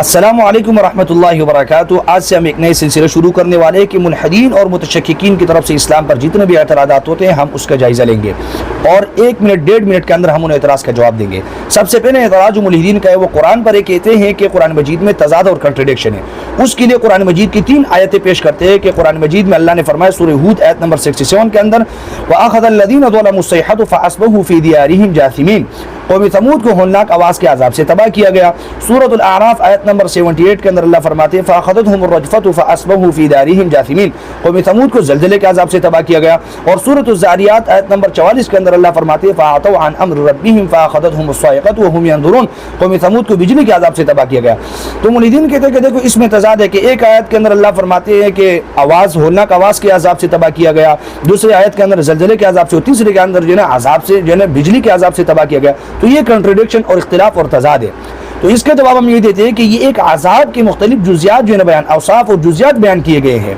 السلام علیکم ورحمۃ اللہ وبرکاتہ۔ آج سے ہم ایک نئے سلسلہ شروع کرنے والے ہیں کہ ملحدین اور متشککین کی طرف سے اسلام پر جتنے بھی اعتراضات ہوتے ہیں ہم اس کا جائزہ لیں گے اور 1 منٹ 1.5 منٹ کے اندر ہم ان اعتراض کا جواب دیں گے۔ سب سے پہلے اعتراض جو ملحدین کا ہے وہ قرآن پر کہتے ہیں کہ قرآن مجید میں تضاد اور کنٹرڈکشن ہے۔ اس کے لیے قرآن مجید کی 3 آیتیں پیش کرتے ہیں کہ قرآن مجید میں اللہ نے فرمایا سورہ ہود آیت نمبر 67 کے اندر وَأَخَذَ الَّذِينَ ظَلَمُوا الصَّيْحَةُ فَأَصْبَحُوا فِي دِيَارِهِمْ جَاثِمِينَ، قوم ثمود کو ہولناک آواز کے عذاب سے تباہ کیا گیا۔ سورۃ الاعراف آیت نمبر 78 کے اندر اللہ فرماتے ہیں فَأَخَذَتْهُمُ الرَّجْفَةُ فَأَصْبَحُوا فِي دَارِهِمْ جَاثِمِينَ، قوم ثمود کو زلزلے کے عذاب سے تباہ کیا گیا۔ اور سورۃ الزاریات آیت نمبر 44 کے اندر اللہ فرماتے ہیں فَأَعْطَوْا عَنْ أَمْرِ رَبِّهِمْ فَأَخَذَتْهُمُ الصَّاعِقَةُ وَهُمْ يَنظُرُونَ، قوم ثمود کو بجلی کے عذاب سے تباہ کیا گیا۔ تو ملحدین کہتے ہیں کہ دیکھو اس میں تضاد ہے کہ ایک آیت کے اندر اللہ فرماتے ہیں کہ آواز ہولناک آواز کے عذاب سے تباہ کیا گیا، دوسری آیت کے اندر زلزلے کے عذاب سے، اور تیسرے کے اندر جو ہے عذاب سے جو ہے بجلی کے عذاب سے تباہ کیا گیا۔ تو یہ کنٹرڈکشن اور اختلاف اور تضاد ہے۔ تو اس کا جواب ہم یہ دیتے ہیں کہ یہ ایک عذاب کے مختلف جزیات جو ہے بیان اوصاف اور جزیات بیان کیے گئے ہیں۔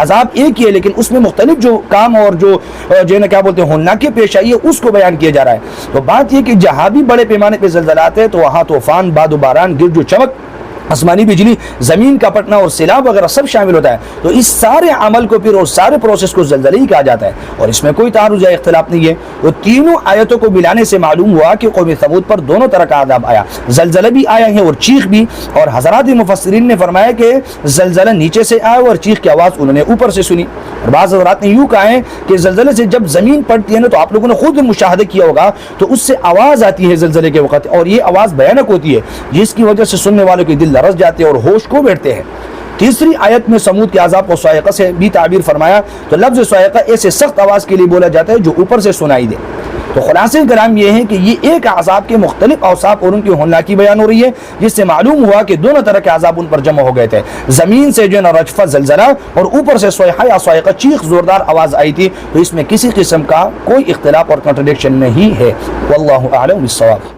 عذاب ایک ہی ہے لیکن اس میں مختلف جو کام اور جو ہے نا کیا بولتے ہیں ہولناکی پیش آئی ہے اس کو بیان کیا جا رہا ہے۔ تو بات یہ کہ جہاں بھی بڑے پیمانے پہ زلزلات ہیں تو وہاں طوفان، باد و باران، گرج و چمک، آسمانی بجلی، زمین کا پھٹنا اور سیلاب وغیرہ سب شامل ہوتا ہے۔ تو اس سارے عمل کو پھر اور سارے پروسیس کو زلزلہ ہی کہا جاتا ہے اور اس میں کوئی تعارض یا اختلاف نہیں ہے۔ وہ تینوں آیتوں کو ملانے سے معلوم ہوا کہ قوم ثمود پر دونوں طرح کا عذاب آیا، زلزلہ بھی آیا ہے اور چیخ بھی۔ اور حضرات مفسرین نے فرمایا کہ زلزلہ نیچے سے آیا اور چیخ کی آواز انہوں نے اوپر سے سنی۔ اور بعض حضرات نے یوں کہا ہے کہ زلزلے سے جب زمین پلٹتی ہے نا تو آپ لوگوں نے خود مشاہدہ کیا ہوگا تو اس سے آواز آتی ہے زلزلے کے وقت اور یہ آواز بھیانک ہوتی ہے جس کی وجہ سے سننے والوں کے دل لرز جاتے ہیں اور ہوش کو بیٹھتے ہیں۔ تیسری آیت میں سمود کے عذاب کو صاعقہ سے بھی تعبیر فرمایا۔ تو لفظ صاعقہ ایسے سخت آواز کے لیے بولا جاتا ہے جو اوپر سے سنائی دے۔ تو خلاصہ کلام یہ ہے کہ یہ ایک عذاب کے مختلف اوصاف اور ان کی ہولناکی بیان ہو رہی ہے جس سے معلوم ہوا کہ دونوں طرح کے عذاب ان پر جمع ہو گئے تھے۔ زمین سے جو ہے رجفہ زلزلہ اور اوپر سے صیحہ یا صاعقہ چیخ زوردار آواز آئی تھی۔ تو اس میں کسی قسم کا کوئی اختلاف اور کنٹرڈکشن نہیں ہے۔ واللہ اعلم بالصواب۔